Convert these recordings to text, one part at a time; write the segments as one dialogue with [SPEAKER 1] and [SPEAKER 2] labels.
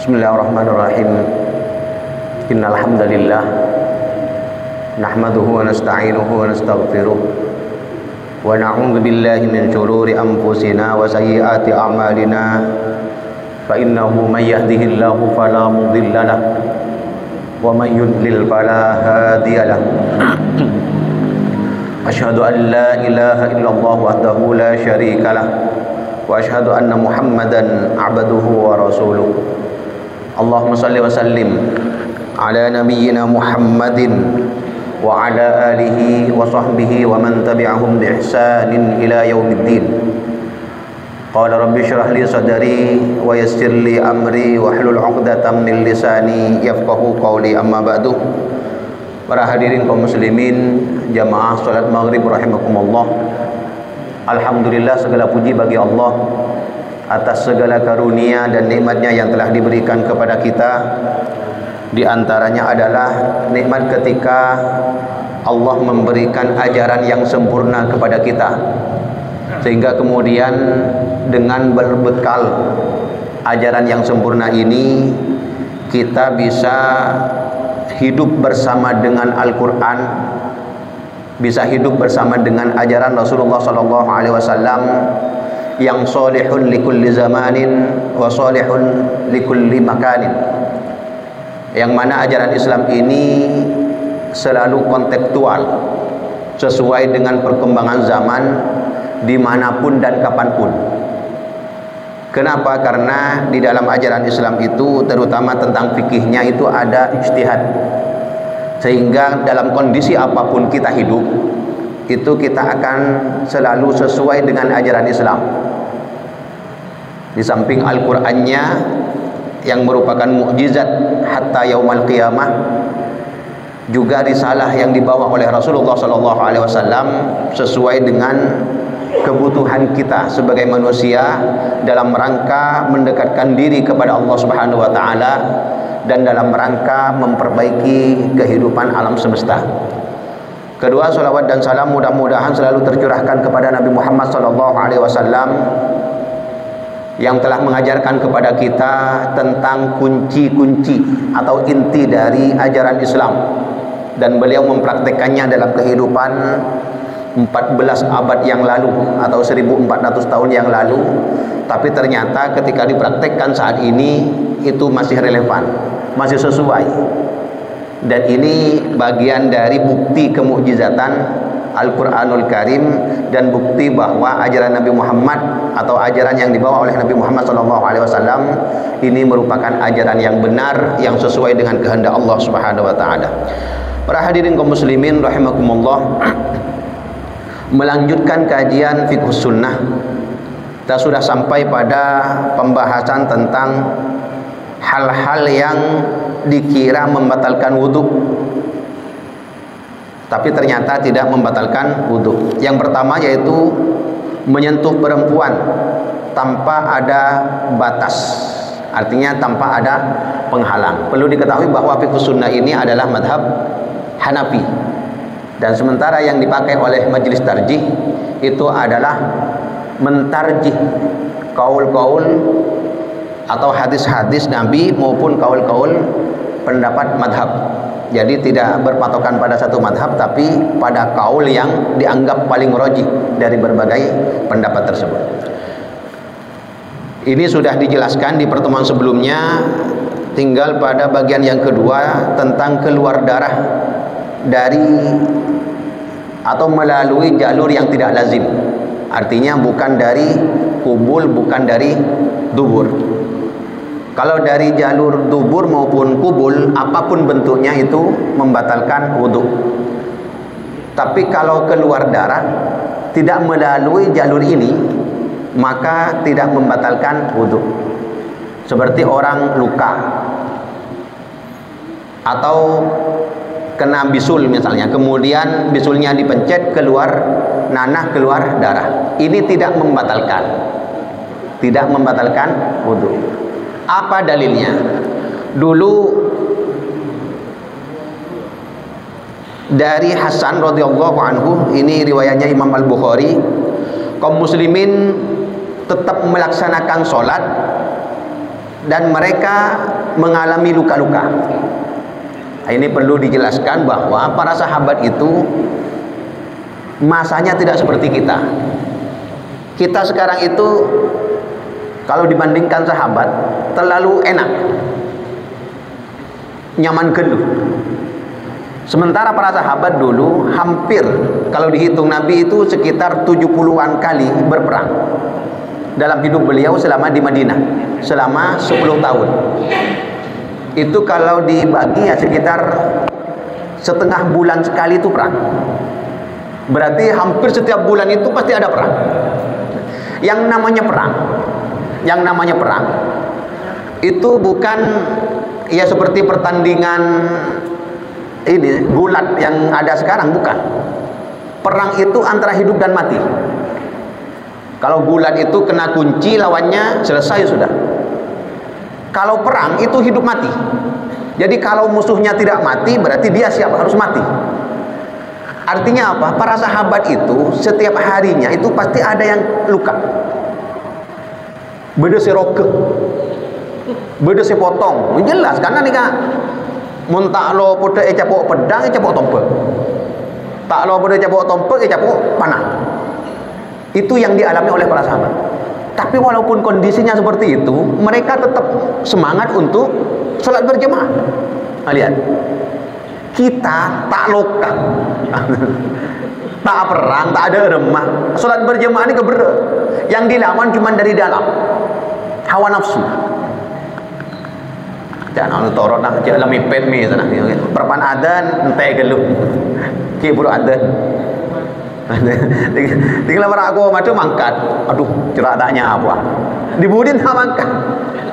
[SPEAKER 1] Bismillahirrahmanirrahim. Innal hamdalillah nahmaduhu wa nasta'inuhu wa nastaghfiruh wa na'udzu billahi min shururi anfusina wa sayyiati a'malina. Fa innahu may yahdihillahu fala mudilla lahu wa may yudlil fala hadiya lahu. Asyhadu an la ilaha illallah wahdahu la syarika lahu wa asyhadu anna Muhammadan 'abduhu wa rasuluh. Allahumma salli wa sallim ala nabiyyina Muhammadin wa ala alihi wa sahbihi wa man tabi'ahum bi ihsanin ila yaumiddin. Qala rabbi shrah li sadri wa yassir li amri wa hlul 'uqdatam min lisani yafqahu qawli, amma ba'du. Para hadirin kaum muslimin, jamaah salat maghrib rahimakumullah. Alhamdulillah, segala puji bagi Allah atas segala karunia dan nikmatnya yang telah diberikan kepada kita. Di antaranya adalah nikmat ketika Allah memberikan ajaran yang sempurna kepada kita, sehingga kemudian dengan berbekal ajaran yang sempurna ini kita bisa hidup bersama dengan Al-Quran, bisa hidup bersama dengan ajaran Rasulullah SAW yang solihun likulli zamanin wa solihun likulli makanin, yang mana ajaran Islam ini selalu kontekstual, sesuai dengan perkembangan zaman dimanapun dan kapanpun. Kenapa? Karena di dalam ajaran Islam itu, terutama tentang fikihnya, itu ada ijtihad, sehingga dalam kondisi apapun kita hidup itu kita akan selalu sesuai dengan ajaran Islam. Di samping Al-Qur'annya yang merupakan mukjizat hatta yaumal qiyamah, juga risalah yang dibawa oleh Rasulullah SAW sesuai dengan kebutuhan kita sebagai manusia dalam rangka mendekatkan diri kepada Allah Subhanahu wa taala dan dalam rangka memperbaiki kehidupan alam semesta. Kedua, salawat dan salam mudah-mudahan selalu tercurahkan kepada Nabi Muhammad SAW yang telah mengajarkan kepada kita tentang kunci-kunci atau inti dari ajaran Islam, dan beliau mempraktekannya dalam kehidupan 14 abad yang lalu atau 1400 tahun yang lalu, tapi ternyata ketika dipraktekkan saat ini itu masih relevan, masih sesuai. Dan ini bagian dari bukti kemukjizatan Al-Quranul Karim dan bukti bahwa ajaran Nabi Muhammad atau ajaran yang dibawa oleh Nabi Muhammad SAW ini merupakan ajaran yang benar, yang sesuai dengan kehendak Allah Subhanahu wa taala. Para hadirin kaum muslimin rahimakumullah, melanjutkan kajian fiqh sunnah, kita sudah sampai pada pembahasan tentang hal-hal yang dikira membatalkan wudhu, tapi ternyata tidak membatalkan wudhu. Yang pertama yaitu menyentuh perempuan tanpa ada batas, artinya tanpa ada penghalang. Perlu diketahui bahwa fiqh sunnah ini adalah madhab Hanafi, dan sementara yang dipakai oleh majelis tarjih itu adalah mentarjih kaul-kaul atau hadis-hadis Nabi maupun kaul-kaul pendapat madhab. Jadi tidak berpatokan pada satu madhab, tapi pada kaul yang dianggap paling rajih dari berbagai pendapat tersebut. Ini sudah dijelaskan di pertemuan sebelumnya. Tinggal pada bagian yang kedua tentang keluar darah dari atau melalui jalur yang tidak lazim, artinya bukan dari kubul, bukan dari dubur. Kalau dari jalur dubur maupun kubul, apapun bentuknya itu membatalkan wudhu. Tapi kalau keluar darah tidak melalui jalur ini, maka tidak membatalkan wudhu. Seperti orang luka atau kena bisul misalnya, kemudian bisulnya dipencet, keluar nanah, keluar darah, ini tidak membatalkan wudhu. Apa dalilnya? Dulu dari Hasan radhiyallahu anhu, ini riwayatnya Imam Al-Bukhari, kaum muslimin tetap melaksanakan sholat dan mereka mengalami luka-luka. Ini perlu dijelaskan bahwa para sahabat itu masanya tidak seperti kita. Kita sekarang itu kalau dibandingkan sahabat terlalu enak, nyaman geluh. Sementara para sahabat dulu hampir, kalau dihitung Nabi itu sekitar 70-an kali berperang dalam hidup beliau selama di Madinah, selama 10 tahun. Itu kalau dibagi ya sekitar setengah bulan sekali itu perang. Berarti hampir setiap bulan itu pasti ada perang. Yang namanya perang itu bukan ya seperti pertandingan ini gulat yang ada sekarang, bukan. Perang itu antara hidup dan mati. Kalau gulat itu kena kunci, lawannya selesai sudah. Kalau perang itu hidup mati. Jadi kalau musuhnya tidak mati, berarti dia siap harus mati. Artinya apa? Para sahabat itu setiap harinya itu pasti ada yang luka. Beda seroke, beda sepotong. Jelas karena nih kak, muntak lo pada capok pedang, capok tompel. Tak lo pada capok tompel, capok panah. Itu yang dialami oleh para sahabat. Tapi walaupun kondisinya seperti itu, mereka tetap semangat untuk sholat berjamaah. Nah, lihat, kita tak lokal, tak perang, tak ada remah. Sholat berjamaah ini keber, yang dilawan cuma dari dalam hawa nafsu. Jangan torot nak jangan mepet mi sana. Perpan adan ente geluh, kibur adan. Tinggal aku macam mangkat, aduh cerak taknya apa dibudin tak mangkat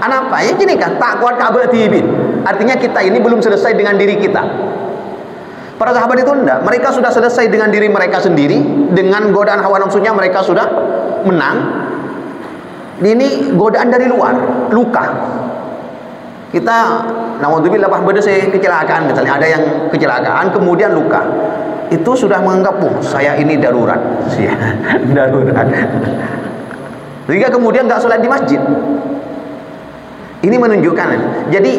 [SPEAKER 1] apa ya gini kan, tak kuat kabel tibin. Artinya kita ini belum selesai dengan diri kita. Para sahabat itu enggak, mereka sudah selesai dengan diri mereka sendiri, dengan godaan hawa nafsunya mereka sudah menang. Ini godaan dari luar, luka. Kita naudzubillah beda kecelakaan, misalnya ada yang kecelakaan kemudian luka, itu sudah menganggap saya ini darurat, darurat. Sehingga kemudian nggak sholat di masjid. Ini menunjukkan, jadi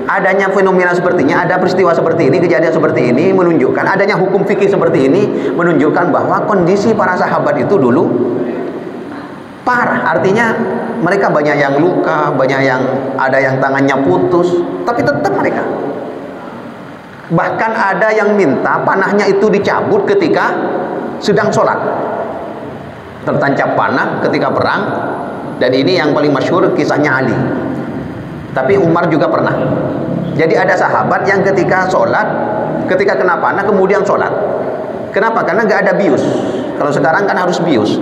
[SPEAKER 1] adanya fenomena sepertinya, ada peristiwa seperti ini, kejadian seperti ini menunjukkan adanya hukum fikih seperti ini, menunjukkan bahwa kondisi para sahabat itu dulu parah. Artinya mereka banyak yang luka, banyak yang ada yang tangannya putus, tapi tetap mereka. Bahkan ada yang minta panahnya itu dicabut ketika sedang sholat. Tertancap panah ketika perang. Dan ini yang paling masyhur kisahnya Ali. Tapi Umar juga pernah. Jadi ada sahabat yang ketika sholat, ketika kena panah kemudian sholat. Kenapa? Karena nggak ada bius. Kalau sekarang kan harus bius.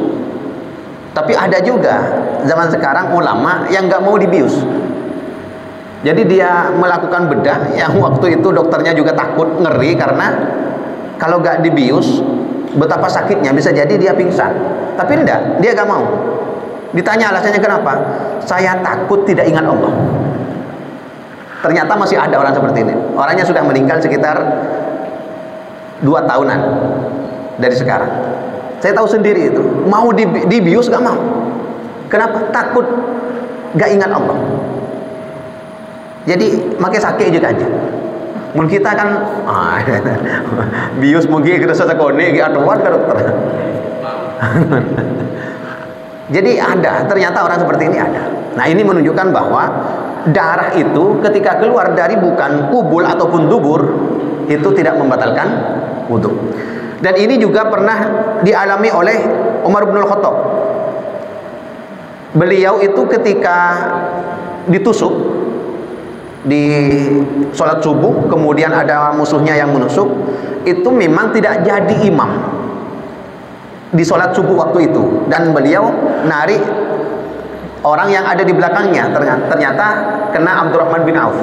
[SPEAKER 1] Tapi ada juga zaman sekarang ulama yang nggak mau dibius. Jadi dia melakukan bedah yang waktu itu dokternya juga takut, ngeri, karena kalau nggak dibius betapa sakitnya, bisa jadi dia pingsan. Tapi enggak, dia nggak mau. Ditanya alasannya kenapa? Saya takut tidak ingat Allah. Ternyata masih ada orang seperti ini. Orangnya sudah meninggal sekitar 2 tahunan dari sekarang. Saya tahu sendiri itu, mau dibius gak mau. Kenapa? Takut gak ingat Allah. Jadi makai sakit juga aja. Mungkin kita kan bius mungkin kita sesekone atuan ke dokter. Jadi ada, ternyata orang seperti ini ada. Nah ini menunjukkan bahwa darah itu ketika keluar dari bukan kubul ataupun dubur, itu tidak membatalkan wudhu. Dan ini juga pernah dialami oleh Umar bin Khattab. Beliau itu ketika ditusuk di sholat subuh, kemudian ada musuhnya yang menusuk, itu memang tidak jadi imam di sholat subuh waktu itu. Dan beliau narik orang yang ada di belakangnya, ternyata kena Abdurrahman bin Auf.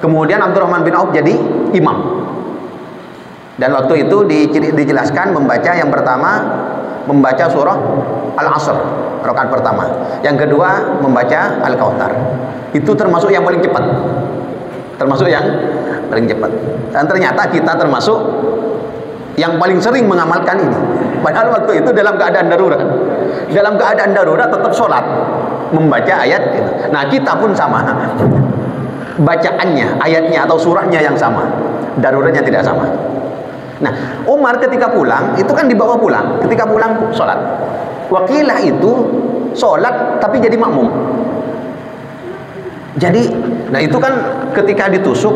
[SPEAKER 1] Kemudian Abdurrahman bin Auf jadi imam. Dan waktu itu dijelaskan membaca yang pertama membaca surah Al-Asr rakaat pertama, yang kedua membaca Al-Kautsar. Itu termasuk yang paling cepat, termasuk yang paling cepat. Dan ternyata kita termasuk yang paling sering mengamalkan ini. Padahal waktu itu dalam keadaan darurat, tetap sholat. membaca ayat itu. Nah, kita pun sama. Bacaannya, ayatnya atau surahnya yang sama. Daruratnya tidak sama. Nah, Umar ketika pulang, itu kan dibawa pulang. Ketika pulang, sholat. Wakilah itu sholat tapi jadi makmum. Jadi, nah itu kan ketika ditusuk,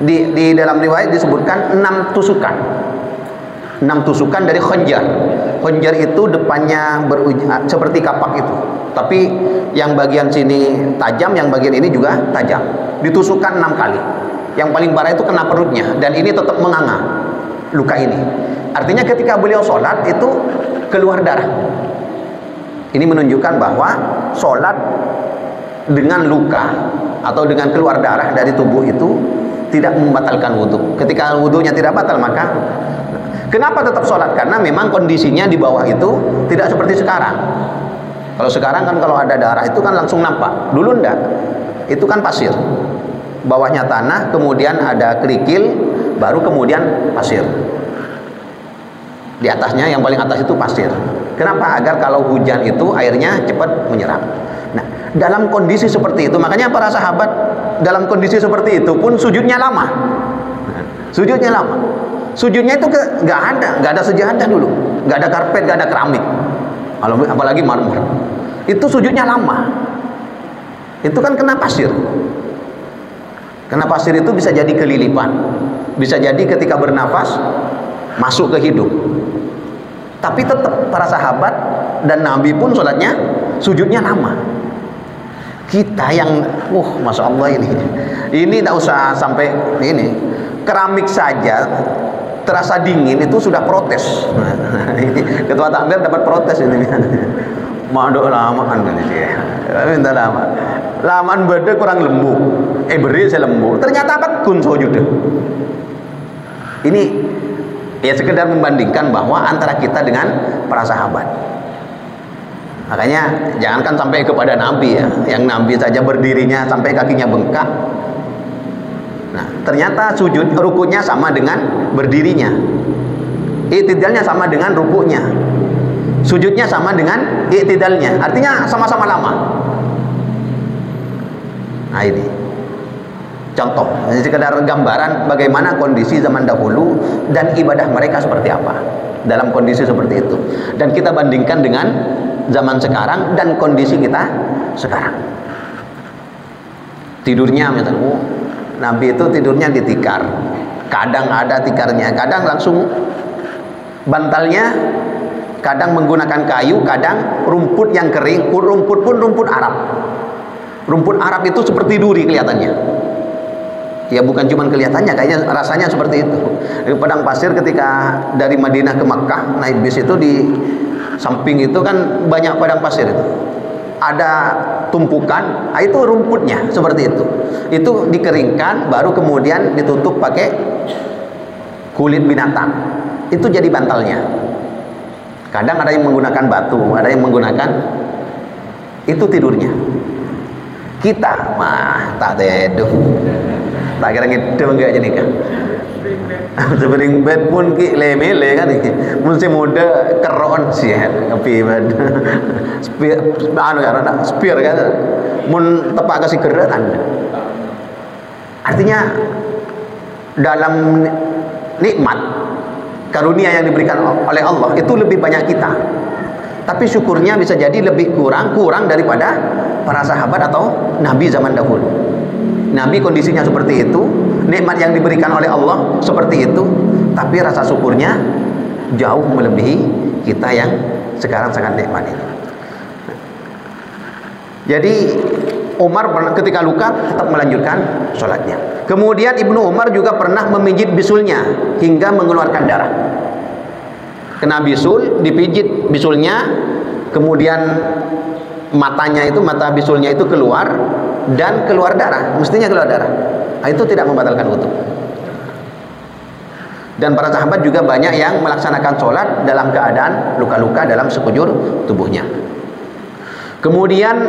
[SPEAKER 1] di dalam riwayat disebutkan 6 tusukan. 6 tusukan dari khanjar. Khanjar itu depannya seperti kapak itu. Tapi yang bagian sini tajam, yang bagian ini juga tajam. Ditusukkan 6 kali. Yang paling parah itu kena perutnya, dan ini tetap menganga luka ini. Artinya ketika beliau sholat itu keluar darah. Ini menunjukkan bahwa sholat dengan luka atau dengan keluar darah dari tubuh itu tidak membatalkan wudhu. Ketika wudhunya tidak batal, maka kenapa tetap sholat? Karena memang kondisinya di bawah itu tidak seperti sekarang. Kalau sekarang kan kalau ada darah itu kan langsung nampak. Dulu enggak. Itu kan pasir. Bawahnya tanah, kemudian ada kerikil, baru kemudian pasir. Di atasnya, yang paling atas itu pasir. Kenapa? Agar kalau hujan itu airnya cepat menyerap. Nah, dalam kondisi seperti itu, makanya para sahabat dalam kondisi seperti itu pun sujudnya lama. Sujudnya lama. Sujudnya itu nggak ada sejadah dulu, nggak ada karpet, nggak ada keramik, apalagi marmer. Itu sujudnya lama. Itu kan kena pasir. Kena pasir itu bisa jadi kelilipan, bisa jadi ketika bernafas masuk ke hidung. Tapi tetap para sahabat dan Nabi pun sholatnya sujudnya lama. Kita yang masya Allah ini tak usah sampai ini, keramik saja terasa dingin itu sudah protes. Ketua takmir dapat protes ini. Mandok lamaan kan dia. Minta lama. Lamaan beda kurang lembut. Beri saya lembut. Ternyata apa kun sujud. Ini ya sekedar membandingkan bahwa antara kita dengan para sahabat. Makanya jangankan sampai kepada Nabi ya, yang Nabi saja berdirinya sampai kakinya bengkak. Nah, ternyata sujud rukunya sama dengan berdirinya. I'tidalnya sama dengan rukunya. Sujudnya sama dengan i'tidalnya. Artinya sama-sama lama. Nah, ini contoh, ini sekedar gambaran bagaimana kondisi zaman dahulu dan ibadah mereka seperti apa dalam kondisi seperti itu. Dan kita bandingkan dengan zaman sekarang dan kondisi kita sekarang. Tidurnya misalnya, Nabi itu tidurnya di tikar. Kadang ada tikarnya, kadang langsung bantalnya, kadang menggunakan kayu, kadang rumput yang kering, rumput pun rumput Arab. Rumput Arab itu seperti duri kelihatannya. Ya bukan cuma kelihatannya, kayaknya rasanya seperti itu. Di padang pasir ketika dari Madinah ke Makkah naik bis itu, di samping itu kan banyak padang pasir itu. Ada tumpukan, itu rumputnya seperti itu. Itu dikeringkan, baru kemudian ditutup pakai kulit binatang. Itu jadi bantalnya. Kadang ada yang menggunakan batu, ada yang menggunakan, itu tidurnya. Kita mah tak teduh, tak kira ngedem enggak jadi kan. Spring bed pun ki lemele kan iki. Musim muda keron sih tapi spear anu karena spear kan. Mun tepak kasih geratan. Artinya dalam nikmat karunia yang diberikan oleh Allah itu lebih banyak kita. Tapi syukurnya bisa jadi lebih kurang daripada para sahabat atau Nabi zaman dahulu. Nabi kondisinya seperti itu, nikmat yang diberikan oleh Allah seperti itu, tapi rasa syukurnya jauh melebihi kita yang sekarang sangat nikmat ini. Jadi Umar ketika luka tetap melanjutkan sholatnya. Kemudian Ibnu Umar juga pernah memijit bisulnya hingga mengeluarkan darah. Kena bisul, dipijit bisulnya, kemudian matanya itu, mata bisulnya itu keluar dan keluar darah, mestinya keluar darah. Nah, itu tidak membatalkan wudhu. Dan para sahabat juga banyak yang melaksanakan sholat dalam keadaan luka-luka dalam sekujur tubuhnya. Kemudian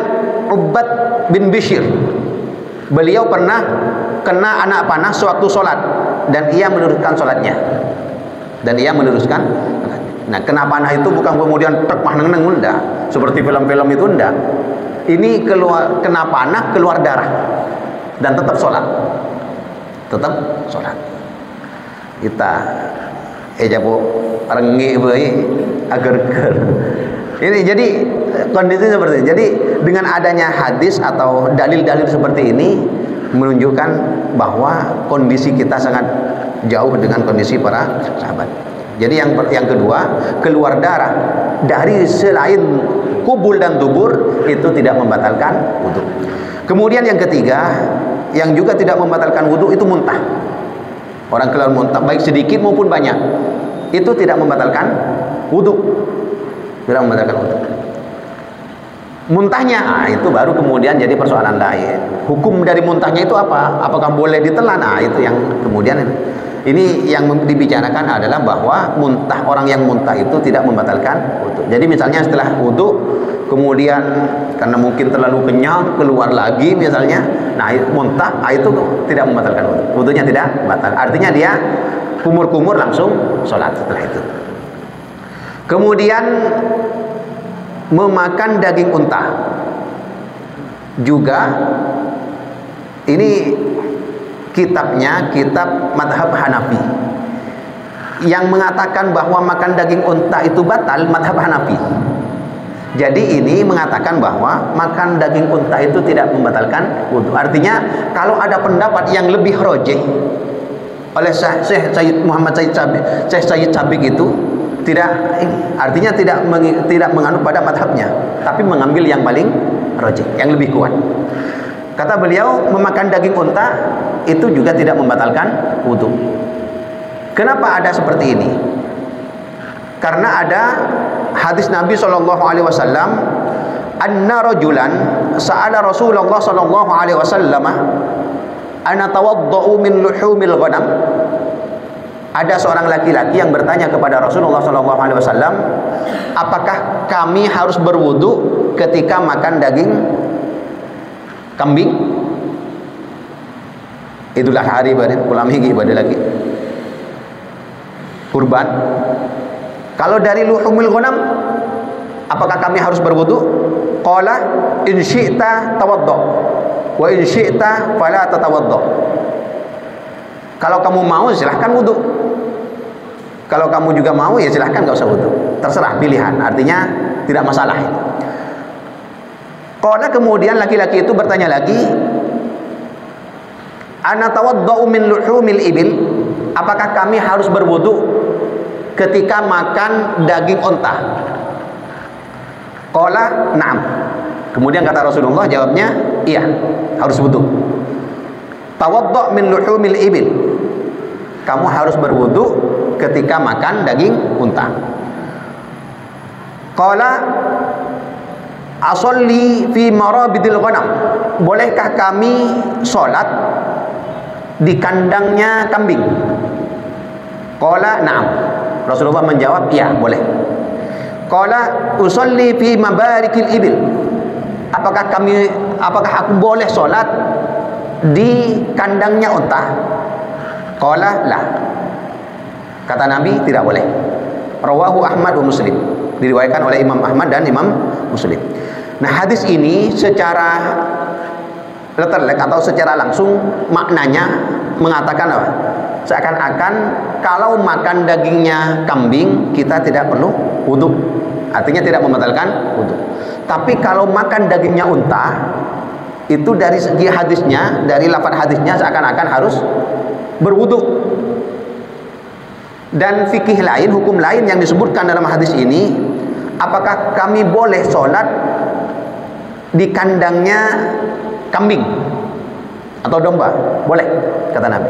[SPEAKER 1] Ubbad bin Bishr, beliau pernah kena anak panah sewaktu sholat dan ia meneruskan sholatnya. Nah, kena panah itu bukan kemudian tek mah neng-neng, enggak. Seperti film-film itu enggak. ini kena panah, keluar darah, dan tetap sholat. Tetap sholat. Kita jabu rengi agar ini. Jadi kondisi seperti ini. Jadi dengan adanya hadis atau dalil-dalil seperti ini menunjukkan bahwa kondisi kita sangat jauh dengan kondisi para sahabat. Jadi yang kedua, keluar darah dari selain kubul dan dubur itu tidak membatalkan wudu. Kemudian yang ketiga, yang juga tidak membatalkan wudu itu muntah. Orang keluar muntah baik sedikit maupun banyak, itu tidak membatalkan wudu. Tidak membatalkan wudu. Muntahnya, itu baru kemudian jadi persoalan lain. Hukum dari muntahnya itu apa? Apakah boleh ditelan? Itu yang kemudian ini yang dibicarakan adalah bahwa muntah, orang yang muntah itu tidak membatalkan wudu. Jadi misalnya setelah wudu kemudian karena mungkin terlalu kenyang keluar lagi misalnya, muntah, itu tidak membatalkan wudu. Wudunya tidak batal. Artinya dia kumur-kumur langsung sholat setelah itu. Kemudian memakan daging unta juga, ini kitabnya kitab madhab Hanafi yang mengatakan bahwa makan daging unta itu batal, madhab Hanafi. Jadi ini mengatakan bahwa makan daging unta itu tidak membatalkan wudu. Artinya kalau ada pendapat yang lebih rojih oleh Syekh Sayyid Muhammad Sayyid Sabiq itu artinya tidak menganut pada madhabnya, tapi mengambil yang paling rojih, yang lebih kuat. Kata beliau, memakan daging unta itu juga tidak membatalkan wudu. Kenapa ada seperti ini? Karena ada hadis Nabi SAW, anna rajulan sa'ala Rasulullah SAW ana tawadda'u min luhumil ghanam. Ada seorang laki-laki yang bertanya kepada Rasulullah SAW, apakah kami harus berwudu ketika makan daging kambing? Itulah hari pulang higi pada lagi kurban. Kalau dari luhumil ghanam, apakah kami harus berwudu? Qala in syi'ta tawadda wa in syi'ta fala tatawadda. Kalau kamu mau silahkan wudu. Kalau kamu juga mau ya silahkan, gak usah wudu. Terserah, pilihan. Artinya tidak masalah. Qala, kemudian laki-laki itu bertanya lagi, ana tawadda'u min luhumil ibil. Apakah kami harus berwudu ketika makan daging unta? Qala na'am. Kemudian kata Rasulullah, jawabnya iya, harus wudu. Tawadda' min luhumil ibil. Kamu harus berwudu ketika makan daging unta. Qala asolli fi marabidil ghanam. Bolehkah kami sholat di kandangnya kambing? Qala na'am. Rasulullah menjawab, iya, boleh. Qala usolli fi mabarikil ibil. Apakah aku boleh sholat di kandangnya unta? Qala la. Kata Nabi, tidak boleh. Rawahu Ahmad wa Muslim. Diriwayatkan oleh Imam Ahmad dan Imam Muslim. Nah, hadis ini secara letterlek atau secara langsung maknanya mengatakan apa? Seakan-akan kalau makan dagingnya kambing kita tidak perlu wudu. Artinya tidak membatalkan wudu. Tapi kalau makan dagingnya unta, itu dari segi hadisnya, dari lafaz hadisnya seakan-akan harus berwudu. Dan fikih lain, hukum lain yang disebutkan dalam hadis ini, apakah kami boleh sholat di kandangnya kambing atau domba? Boleh, kata Nabi.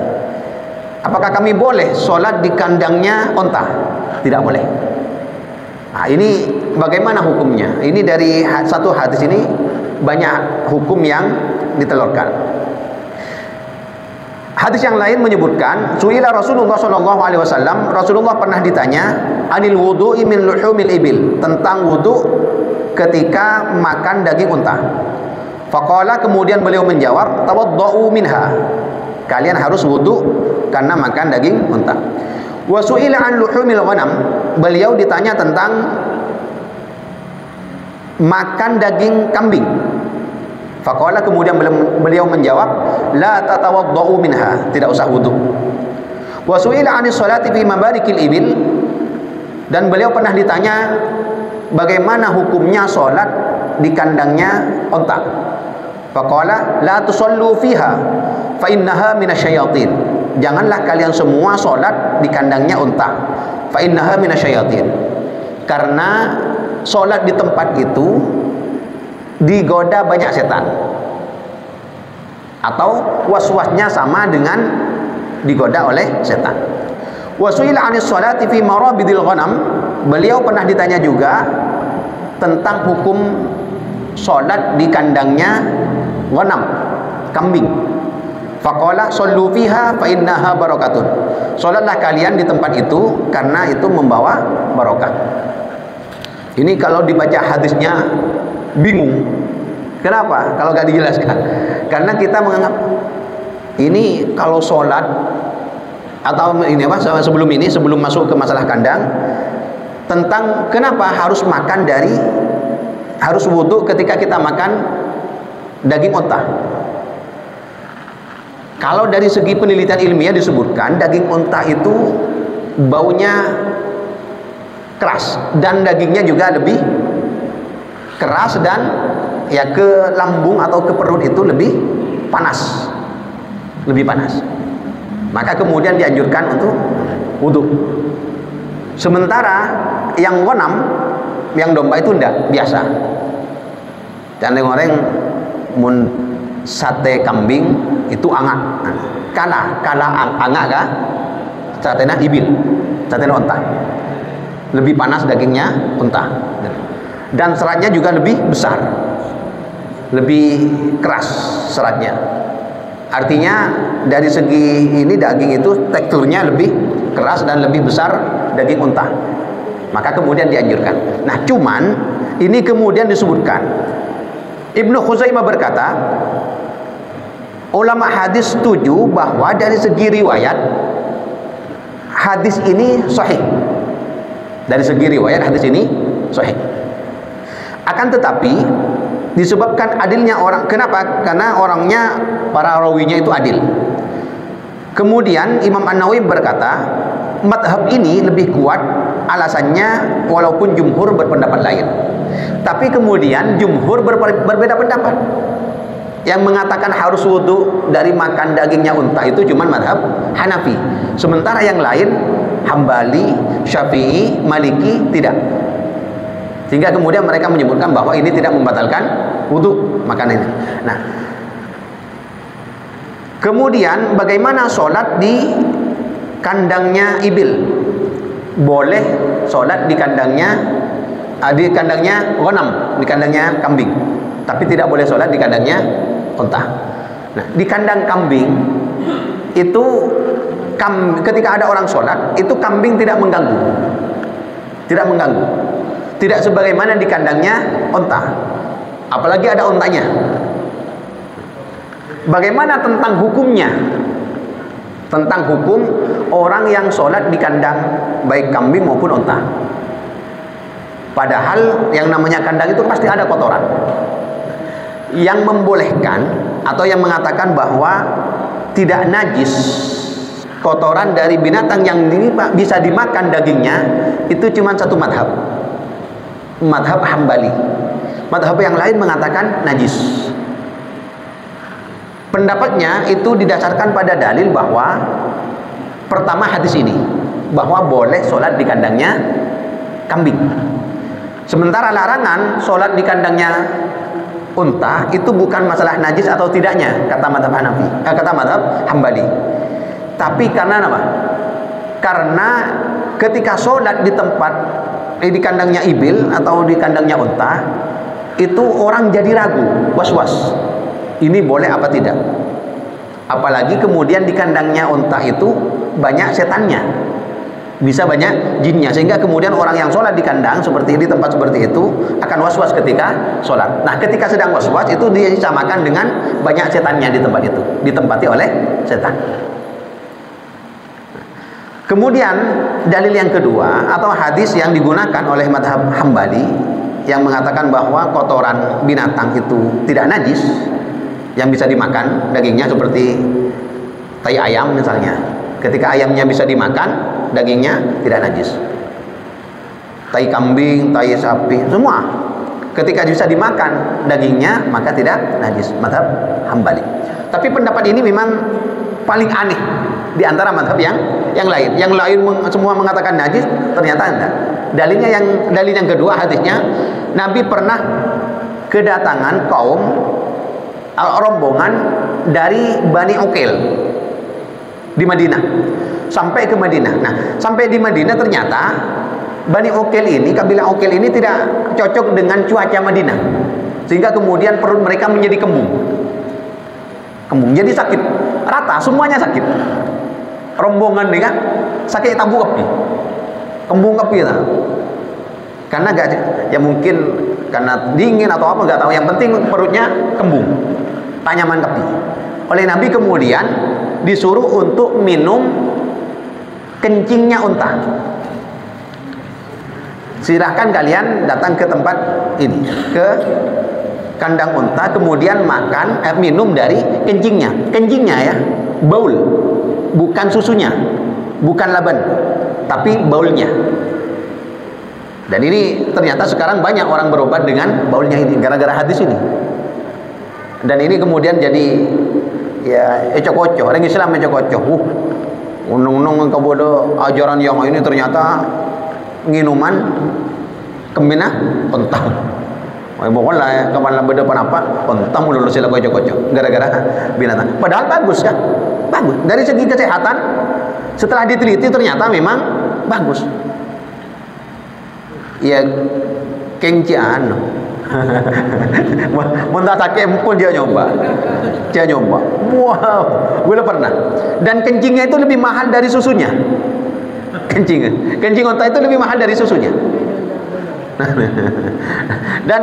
[SPEAKER 1] Apakah kami boleh sholat di kandangnya unta? Tidak boleh. Nah, ini bagaimana hukumnya? Ini dari satu hadis ini banyak hukum yang ditelurkan. Hadis yang lain menyebutkan, suila Rasulullah SAW, Rasulullah pernah ditanya, anil wudu'i min luhumil ibil, tentang wudu ketika makan daging unta. Faqala, kemudian beliau menjawab, tawadda'u minha, kalian harus wudu karena makan daging unta. Wa suila an luhumil ghanam, beliau ditanya tentang makan daging kambing. Faqala, kemudian beliau menjawab, la tatawaddau minha, tidak usah wudu. Wa su'ila 'anis salati fi mabarikil ibil, dan beliau pernah ditanya bagaimana hukumnya salat di kandangnya onta. Faqala la tusallu fiha fa innaha minasyayatin, janganlah kalian semua salat di kandangnya unta, fa innaha minasyayatin, karena salat di tempat itu digoda banyak setan, atau was-wasnya sama dengan digoda oleh setan. Wasuila 'anis salati fi marabidil ghanam, beliau pernah ditanya juga tentang hukum salat di kandangnya ghanam, kambing. Faqala sallu fiha fa innaha barakatun, salatlah kalian di tempat itu karena itu membawa barokah. Ini kalau dibaca hadisnya bingung. Kenapa? Kalau gak dijelaskan. Karena kita menganggap ini kalau sholat atau ini apa, sebelum masuk ke masalah kandang, tentang kenapa harus wudhu ketika kita makan daging unta. Kalau dari segi penelitian ilmiah disebutkan daging unta itu baunya keras dan dagingnya juga lebih keras, dan ya ke lambung atau ke perut itu lebih panas. Maka kemudian dianjurkan untuk wudhu. Sementara yang ghanam, yang domba itu enggak, biasa. Dan orang sate kambing itu angak. Kala angak kah? Satena ibil, satena unta. Lebih panas dagingnya unta. Dan seratnya juga lebih besar, lebih keras seratnya. Artinya dari segi ini daging itu teksturnya lebih keras dan lebih besar daging unta. Maka kemudian dianjurkan. Nah, cuman ini kemudian disebutkan, Ibnu Khuzaimah berkata, ulama hadis setuju bahwa dari segi riwayat hadis ini sahih. Dari segi riwayat hadis ini sahih. Akan tetapi disebabkan adilnya orang, kenapa? Karena orangnya, para rawinya itu adil. Kemudian Imam An-Nawawi berkata, madhab ini lebih kuat, alasannya walaupun jumhur berpendapat lain. Tapi kemudian jumhur berbeda pendapat. Yang mengatakan harus wudu dari makan dagingnya unta itu cuma madhab Hanafi. Sementara yang lain, Hambali, Syafi'i, Maliki tidak. Sehingga kemudian mereka menyebutkan bahwa ini tidak membatalkan wudu makan ini. Nah, kemudian bagaimana sholat di kandangnya ibil? Boleh sholat di kandangnya ghanam, di kandangnya kambing. Tapi tidak boleh sholat di kandangnya unta. Nah, di kandang kambing itu ketika ada orang sholat, itu kambing tidak mengganggu. Tidak sebagaimana di kandangnya unta, apalagi ada untanya. Bagaimana tentang hukumnya? Tentang hukum orang yang sholat di kandang baik kambing maupun unta. Padahal yang namanya kandang itu pasti ada kotoran. Yang membolehkan atau yang mengatakan bahwa tidak najis kotoran dari binatang yang bisa dimakan dagingnya itu cuma satu madhab, madhab Hambali. Madhab yang lain mengatakan najis. Pendapatnya itu didasarkan pada dalil bahwa pertama hadis ini, bahwa boleh sholat di kandangnya kambing. Sementara larangan sholat di kandangnya unta itu bukan masalah najis atau tidaknya, kata madhab Hanafi, kata madhab Hambali. Tapi karena apa? Karena ketika sholat di tempat di kandangnya ibil atau di kandangnya unta, itu orang jadi ragu, was-was, ini boleh apa tidak. Apalagi kemudian di kandangnya unta itu banyak setannya, bisa banyak jinnya, sehingga kemudian orang yang sholat di kandang seperti di tempat seperti itu akan was-was ketika sholat. Nah, ketika sedang was-was itu dia disamakan dengan banyak setannya di tempat itu, ditempati oleh setan. Kemudian dalil yang kedua atau hadis yang digunakan oleh madhab Hambali yang mengatakan bahwa kotoran binatang itu tidak najis, yang bisa dimakan dagingnya, seperti tai ayam misalnya. Ketika ayamnya bisa dimakan, dagingnya tidak najis. Tai kambing, tai sapi, semua ketika bisa dimakan dagingnya maka tidak najis. Mazhab Hambali. Tapi pendapat ini memang paling aneh di antara mazhab yang lain. Yang lain semua mengatakan najis, ternyata enggak. Dalil yang kedua, hadisnya Nabi pernah kedatangan kaum rombongan dari Bani Uqail di Madinah, sampai ke Madinah. Nah, sampai di Madinah ternyata Bani Uqail ini, kabilah Uqail ini tidak cocok dengan cuaca Madinah, sehingga kemudian perut mereka menjadi kembung, jadi sakit rata, semuanya sakit. Rombongan ini kan sakit tabu kepi, kembung kepi lah. Karena ya mungkin karena dingin atau apa, nggak tahu, yang penting perutnya kembung, tanyaman kepi. Oleh Nabi kemudian disuruh untuk minum kencingnya unta. Silahkan kalian datang ke tempat ini, ke kandang unta, kemudian makan, minum dari kencingnya ya, baul, bukan susunya, bukan laban, tapi baulnya. Dan ini ternyata sekarang banyak orang berobat dengan baulnya ini, gara-gara hadis ini. Dan ini kemudian jadi ya ecok-ocok, orang Islam ecok-ocok. Unung-unung kepada ajaran yang ini ternyata minuman kemina pentang. Pokoknya kapan beda apa pentang dulu sila kocok-kocok gara-gara binatang. Padahal bagus kan? Bagus. Dari segi kesehatan setelah diteliti ternyata memang bagus. Ya kencian. Mau tak sakit pun dia nyoba. Wow, gue pernah. Dan kencingnya itu lebih mahal dari susunya. Kencing unta itu lebih mahal dari susunya. Dan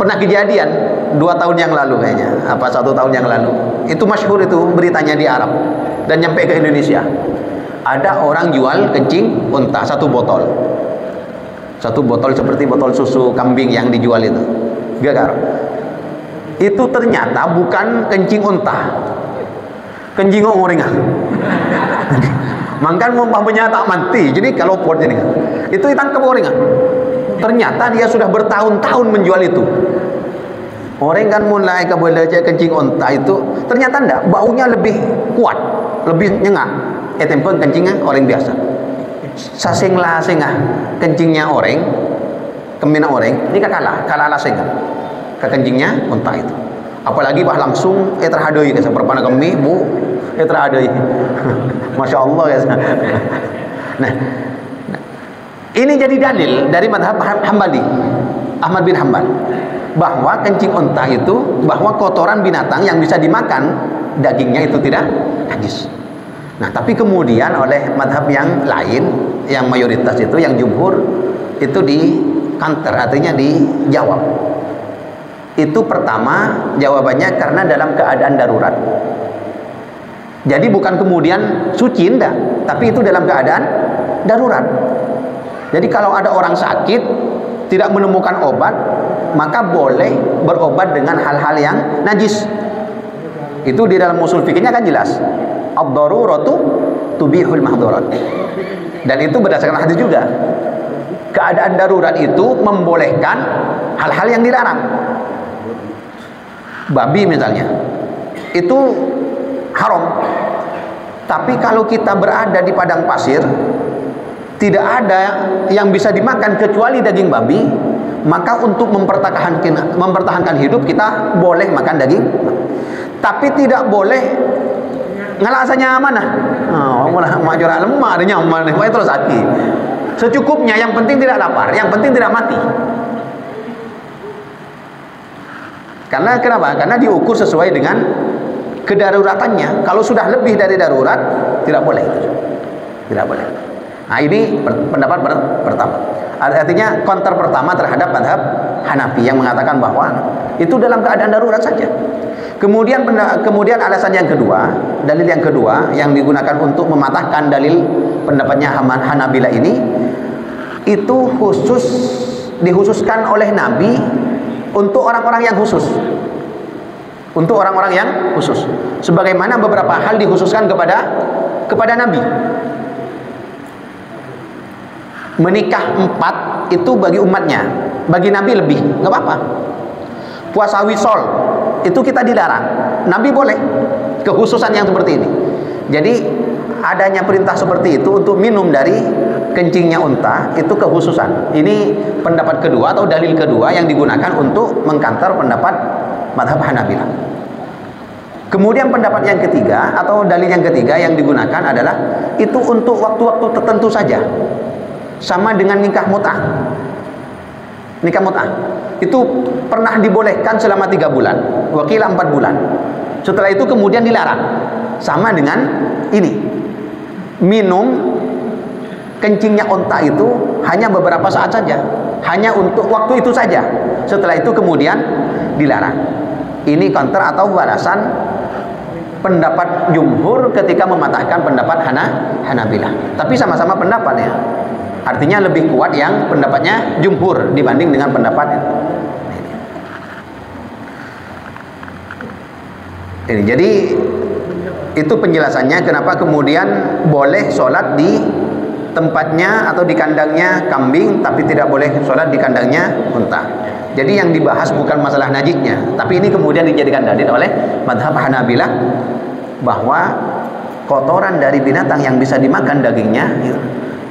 [SPEAKER 1] pernah kejadian 2 tahun yang lalu kayaknya, apa 1 tahun yang lalu, itu masyhur itu beritanya di Arab dan nyampe ke Indonesia. Ada orang jual kencing unta 1 botol seperti botol susu kambing yang dijual itu, gagar. Itu ternyata bukan kencing unta, kencing orang. Mangkan umpamanya tak mati, jadi kalau pot ini itu ditangkap orang. Ternyata dia sudah bertahun-tahun menjual itu. Orang kan mulai belajar kencing unta itu, ternyata enggak, baunya lebih kuat, lebih nyengat. Tempon kencingnya orang biasa. Sasenglah kencingnya orang, kemina orang, ini kalah sengah ke kencingnya unta itu. Apalagi bah langsung terhadoi ke seperpana kami bu terhadoi. Masya Allah ya. Nah, ini jadi dalil dari mazhab Hambali, Ahmad bin Hambal, bahwa kencing unta itu, bahwa kotoran binatang yang bisa dimakan dagingnya itu tidak najis. Nah, tapi kemudian oleh mazhab yang lain, yang mayoritas itu, yang jumhur itu di counter, artinya dijawab. Itu pertama jawabannya karena dalam keadaan darurat. Jadi bukan kemudian suci, enggak, tapi itu dalam keadaan darurat. Jadi kalau ada orang sakit tidak menemukan obat, maka boleh berobat dengan hal-hal yang najis. Itu di dalam usul fikihnya kan jelas. Ad-daruratu tubihul mahdurat. Dan itu berdasarkan hadis juga. Keadaan darurat itu membolehkan hal-hal yang dilarang. Babi misalnya, itu haram. Tapi kalau kita berada di padang pasir, tidak ada yang bisa dimakan kecuali daging babi, maka untuk mempertahankan hidup kita boleh makan daging. Tapi tidak boleh ngalasanya mana? Majora lemah ada nyaman, wah terus sakit. Secukupnya, yang penting tidak lapar, yang penting tidak mati. Karena kenapa? Karena diukur sesuai dengan kedaruratannya. Kalau sudah lebih dari darurat, tidak boleh itu. Tidak boleh. Nah, ini pendapat pertama. Artinya counter pertama terhadap mazhab Hanafi yang mengatakan bahwa itu dalam keadaan darurat saja. Kemudian alasan yang kedua, dalil yang kedua yang digunakan untuk mematahkan dalil pendapatnya Hanabilah ini, itu khusus dikhususkan oleh Nabi untuk orang-orang yang khusus. Untuk orang-orang yang khusus. Sebagaimana beberapa hal dikhususkan kepada Nabi. Menikah 4 itu bagi umatnya, bagi Nabi lebih, nggak apa-apa. Puasa wisol itu kita dilarang, Nabi boleh. Kekhususan yang seperti ini. Jadi adanya perintah seperti itu untuk minum dari kencingnya unta itu kekhususan. Ini pendapat kedua atau dalil kedua yang digunakan untuk mengkantar pendapat mazhab Hanabilah. Kemudian pendapat yang ketiga atau dalil yang ketiga yang digunakan adalah itu untuk waktu-waktu tertentu saja. Sama dengan nikah mut'ah. Nikah mut'ah itu pernah dibolehkan selama 3 bulan, wakil 4 bulan. Setelah itu kemudian dilarang. Sama dengan ini. Minum kencingnya unta itu hanya beberapa saat saja, hanya untuk waktu itu saja. Setelah itu kemudian dilarang. Ini counter atau balasan pendapat jumhur ketika mematahkan pendapat Hanabilah. Tapi sama-sama pendapatnya. Artinya lebih kuat yang pendapatnya jumhur dibanding dengan pendapat ini. Jadi itu penjelasannya kenapa kemudian boleh sholat di tempatnya atau di kandangnya kambing, tapi tidak boleh sholat di kandangnya unta. Jadi yang dibahas bukan masalah najisnya, tapi ini kemudian dijadikan dalil oleh mazhab Hanabilah bahwa kotoran dari binatang yang bisa dimakan dagingnya.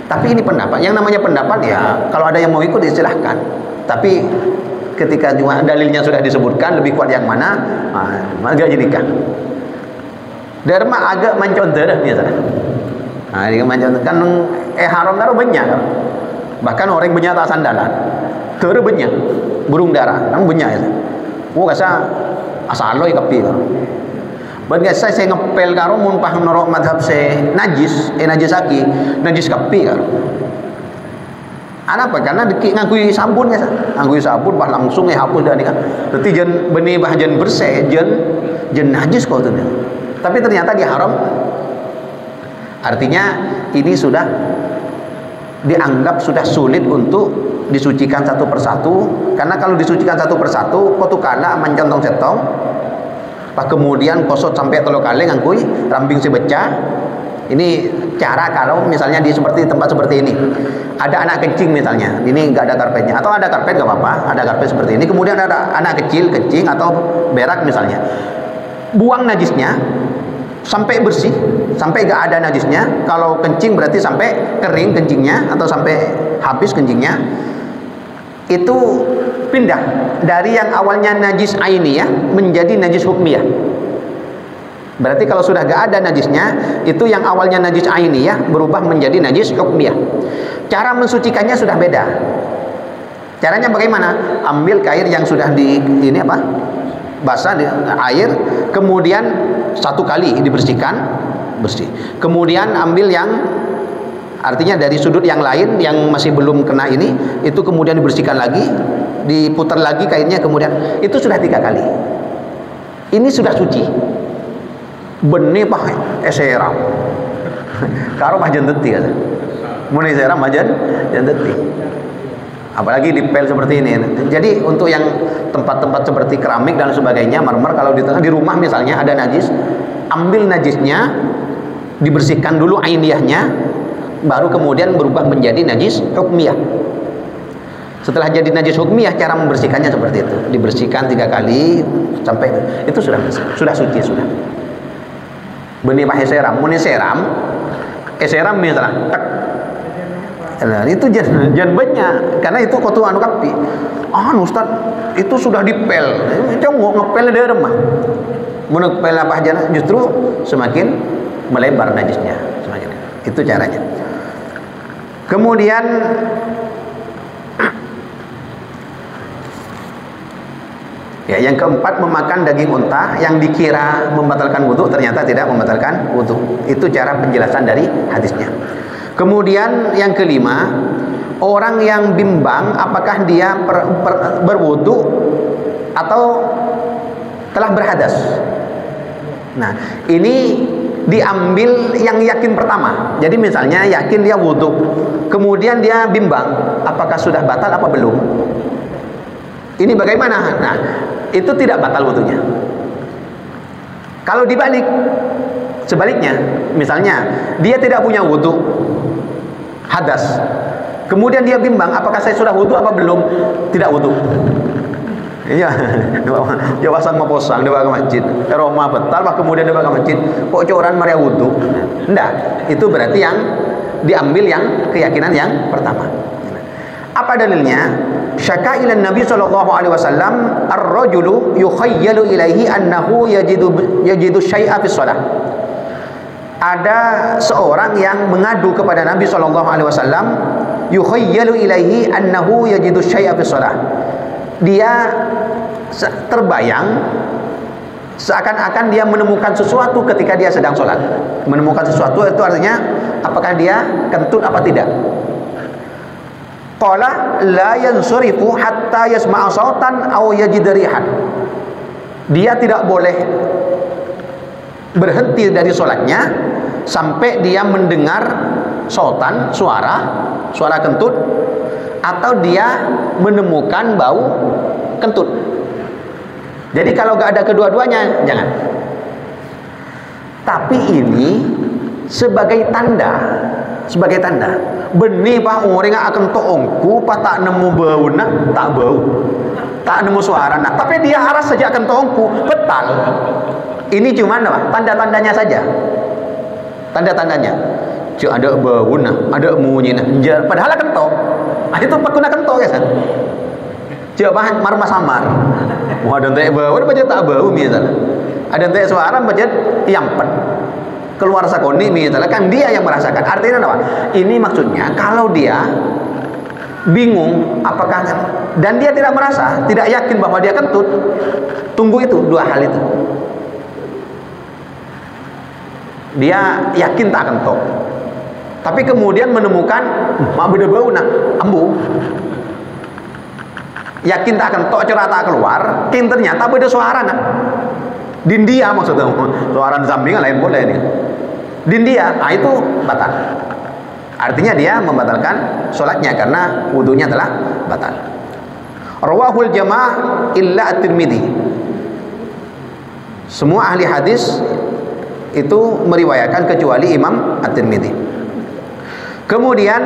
[SPEAKER 1] Tapi ini pendapat, yang namanya pendapat ya kalau ada yang mau ikut silahkan. Tapi ketika juga dalilnya sudah disebutkan lebih kuat yang mana, agak jadikan. Dharma agak mencontoh biasanya. Nah, ini mencontoh kan haram karo banyak. Bahkan orang banyak tak sandalan. Terus banyak burung dara, nang banyak ya. Kasa asaloy kapi karo. Bagi saya ngepel karo mun pah norok madhab saya najis aki najis kapi karo. Apa? Karena deki ngangkui sabun ya, ngangkui sabun bah langsung hapus dah ni kan. Berarti jen benih bah jen bersih, jen najis kau tu. Tapi ternyata dia haram. Artinya ini sudah dianggap sudah sulit untuk disucikan satu persatu. Karena kalau disucikan satu persatu, kau tu kala mencontong setong. Kemudian kosot sampai 3 kali ngangkui rambing sebecah. Ini cara kalau misalnya di seperti tempat seperti ini ada anak kencing misalnya, ini nggak ada karpetnya, atau ada karpet nggak apa-apa, ada karpet seperti ini, kemudian ada anak kecil kencing atau berak misalnya, buang najisnya sampai bersih, sampai nggak ada najisnya. Kalau kencing berarti sampai kering kencingnya atau sampai habis kencingnya, itu pindah dari yang awalnya najis ainiyah menjadi najis hukmiyah. Berarti kalau sudah gak ada najisnya, itu yang awalnya najis ainiyah berubah menjadi najis hukmiyah. Cara mensucikannya sudah beda. Caranya bagaimana? Ambil kain yang sudah basah di air, kemudian 1 kali dibersihkan, bersih. Kemudian ambil yang artinya dari sudut yang lain yang masih belum kena ini, itu kemudian dibersihkan lagi, diputar lagi kainnya, kemudian itu sudah 3 kali. Ini sudah suci. Benih pah eseram. Karo majan deti kan. Mun eseram majan deti. Apalagi di pel seperti ini. Jadi untuk yang tempat-tempat seperti keramik dan sebagainya, marmer, kalau di tengah di rumah misalnya ada najis, ambil najisnya, dibersihkan dulu ainiyahnya, baru kemudian berubah menjadi najis hukmiyah. Setelah jadi najis hukmiyah, cara membersihkannya seperti itu. Dibersihkan 3 kali sampai itu sudah bersih, sudah suci sudah. Benih pakai seram, muni seram, seram misalnya, tak. Nah, itu jangan banyak, karena itu kotu anu kapi. Ustaz, itu sudah dipel, congok ngepel dari rumah. Menepel apa aja, justru semakin melebar najisnya, semakin. Itu caranya. Kemudian ya, yang keempat, memakan daging unta yang dikira membatalkan wudu ternyata tidak membatalkan wudu. Itu cara penjelasan dari hadisnya. Kemudian yang kelima, orang yang bimbang apakah dia berwudu atau telah berhadas. Nah, ini diambil yang yakin pertama. Jadi misalnya yakin dia wudu, kemudian dia bimbang apakah apakah sudah batal apa belum. Ini bagaimana? Nah, itu tidak batal wudunya. Kalau dibalik, sebaliknya, misalnya dia tidak punya wudu, hadas, kemudian dia bimbang apakah saya sudah wudu apa belum, tidak wudu. Iya, Jawa sang maposang dia ke masjid, Roma betal, kemudian dia ke masjid, kok coran Maria wudu? Enggak, itu berarti yang diambil yang keyakinan yang pertama. Apa dalilnya? Syaka ilan Nabi sallallahu alaihi wasallam ar-rajulu yukhayyalu ilaihi annahu yajidu syai'a fi shalah. Ada seorang yang mengadu kepada Nabi sallallahu alaihi wasallam, yukhayyalu ilaihi annahu yajidu syai'a fi shalah. Dia terbayang seakan-akan dia menemukan sesuatu ketika dia sedang sholat. Menemukan sesuatu itu artinya apakah dia kentut apa tidak. Qala la yansurifu hatta yasma'a sautan aw yajid rihan. Dia tidak boleh berhenti dari sholatnya sampai dia mendengar sautan, suara kentut, atau dia menemukan bau kentut. Jadi kalau gak ada kedua-duanya, jangan. Tapi ini sebagai tanda, benih pak orang akan toongku pak tak nemu bau nak, tak nemu suara nak, tapi dia aras saja akan toongku betal. Ini cuma apa? Tanda-tandanya saja, tanda-tandanya. Cuk ada bau nak, ada munyi nak, padahal akan tok. Itu pakuna kento ya kan. Coba marma samar. Wah ada teh bau, ada tak bau misalnya. Ada teh suara baca yampet. Keluar sakoni misalnya, kan dia yang merasakan. Artinya apa? Ini maksudnya kalau dia bingung apakah, dan dia tidak merasa, tidak yakin bahwa dia kentut, tunggu itu dua hal itu. Dia yakin tak kentut, tapi kemudian menemukan mak beda bau nak ambu, yakin tak akan tok cerah tak keluar, kin ternyata beda suara nak dindia, maksudnya suara samping lain boleh ini dindia, nah itu batal. Artinya dia membatalkan sholatnya karena wudunya telah batal. Rawahul jamaah illa at-Tirmidzi. Semua ahli hadis itu meriwayatkan kecuali Imam At-Tirmidzi. Kemudian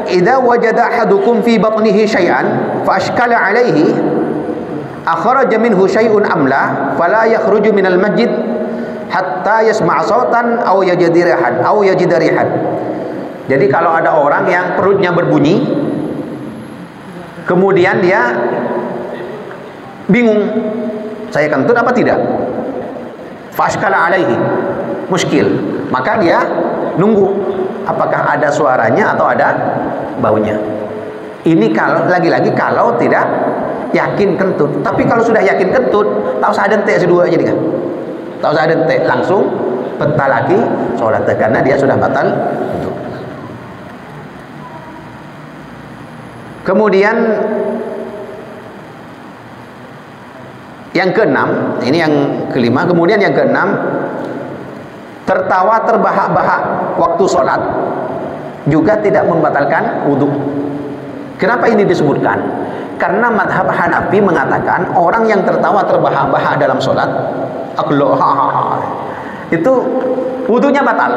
[SPEAKER 1] idza wajada ahadukum fi batnihi syai'an fa ashkala alaihi akhraja minhu syai'un amla fala yakhruju minal masjid hatta yasma'a sautan aw yajid rihan. Jadi kalau ada orang yang perutnya berbunyi, kemudian dia bingung, saya kentut apa tidak, fa ashkala alaihi muskil, maka dia nunggu apakah ada suaranya atau ada baunya. Ini kalau lagi-lagi kalau tidak yakin kentut. Tapi kalau sudah yakin kentut, tak usah ada ente sedua aja kan. Tak usah ada ente, langsung batal lagi sholat karena dia sudah batal kentut. Kemudian yang keenam, ini yang kelima, kemudian yang keenam, tertawa terbahak-bahak waktu sholat juga tidak membatalkan wudhu. Kenapa ini disebutkan? Karena madhab Hanafi mengatakan orang yang tertawa terbahak-bahak dalam sholat, itu wudhunya batal.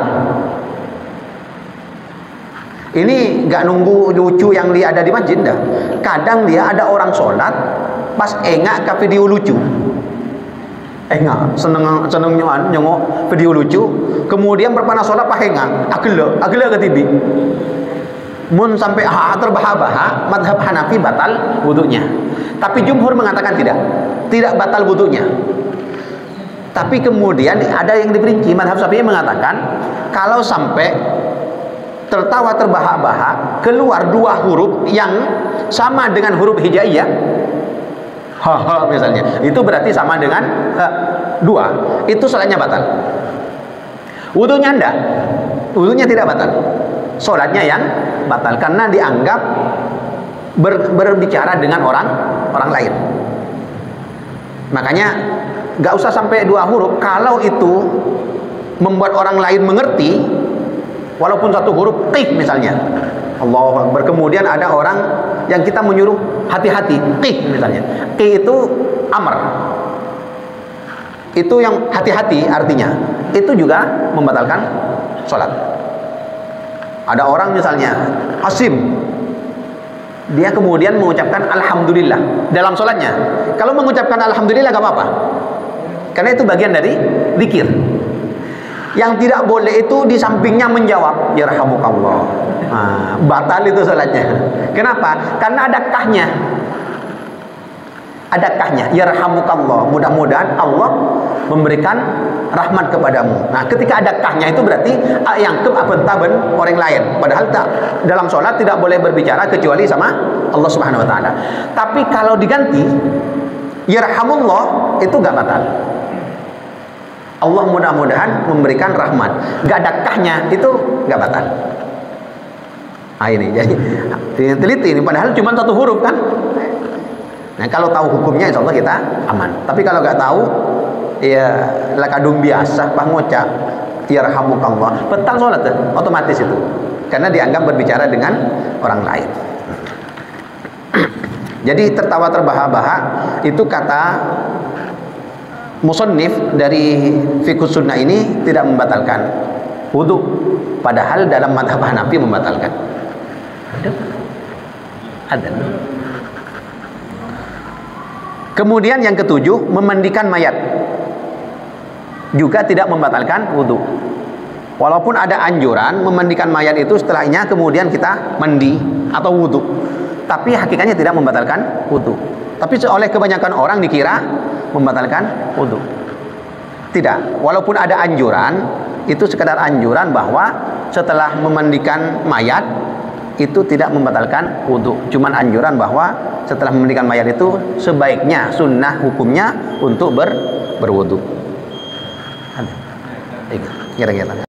[SPEAKER 1] Ini gak nunggu lucu yang dia ada di masjid dah. Kadang dia ada orang sholat pas engak ke video lucu, seneng nyongok video lucu, kemudian berpanah sholat pahenga agela ke TV mun sampai terbahak-bahak, madhab Hanafi batal wudunya. Tapi jumhur mengatakan tidak batal wudunya. Tapi kemudian ada yang diperinci, madhab Syafi'i mengatakan kalau sampai tertawa terbahak-bahak keluar dua huruf yang sama dengan huruf hijaiyah, misalnya, itu berarti sama dengan dua, itu sholatnya batal. Wudunya enggak, wudunya tidak batal, sholatnya yang batal karena dianggap berbicara dengan orang lain. Makanya nggak usah sampai dua huruf. Kalau itu membuat orang lain mengerti, walaupun satu huruf qif misalnya, Allahu Akbar, kemudian ada orang yang kita menyuruh hati-hati. Qih misalnya. Qih itu amr. Itu yang hati-hati artinya. Itu juga membatalkan sholat. Ada orang misalnya asim, dia kemudian mengucapkan alhamdulillah dalam sholatnya. Kalau mengucapkan alhamdulillah gak apa-apa, karena itu bagian dari zikir. Yang tidak boleh itu di sampingnya menjawab yarhamukallah. Batal itu sholatnya. Kenapa? Karena ada kahnya. Ada kahnya, yarhamukallah. Mudah-mudahan Allah memberikan rahmat kepadamu. Nah, ketika ada kahnya itu berarti yang taben orang lain. Padahal dalam sholat tidak boleh berbicara kecuali sama Allah Subhanahu wa taala. Tapi kalau diganti yarhamullah itu gak batal. Allah mudah-mudahan memberikan rahmat. Gak ada kahnya itu gak batal. Nah ini jadi teliti ini, padahal cuma satu huruf kan. Nah kalau tahu hukumnya insya Allah kita aman. Tapi kalau nggak tahu, ya lakadung biasa pengucap yarhamukallah, batal sholat otomatis itu, karena dianggap berbicara dengan orang lain. Jadi tertawa terbahak-bahak itu kata musannif dari Fiqhus Sunnah ini tidak membatalkan wudu, padahal dalam mazhab Hanafi membatalkan. Ada. Kemudian yang ketujuh, memandikan mayat juga tidak membatalkan wudu. Walaupun ada anjuran memandikan mayat itu setelahnya kemudian kita mandi atau wudu, tapi hakikatnya tidak membatalkan wudu. Tapi oleh kebanyakan orang dikira membatalkan wudu. Tidak, walaupun ada anjuran, itu sekadar anjuran bahwa setelah memandikan mayat itu tidak membatalkan wudu. Cuman anjuran bahwa setelah memandikan mayat itu sebaiknya sunnah hukumnya untuk berwudu. Kira-kira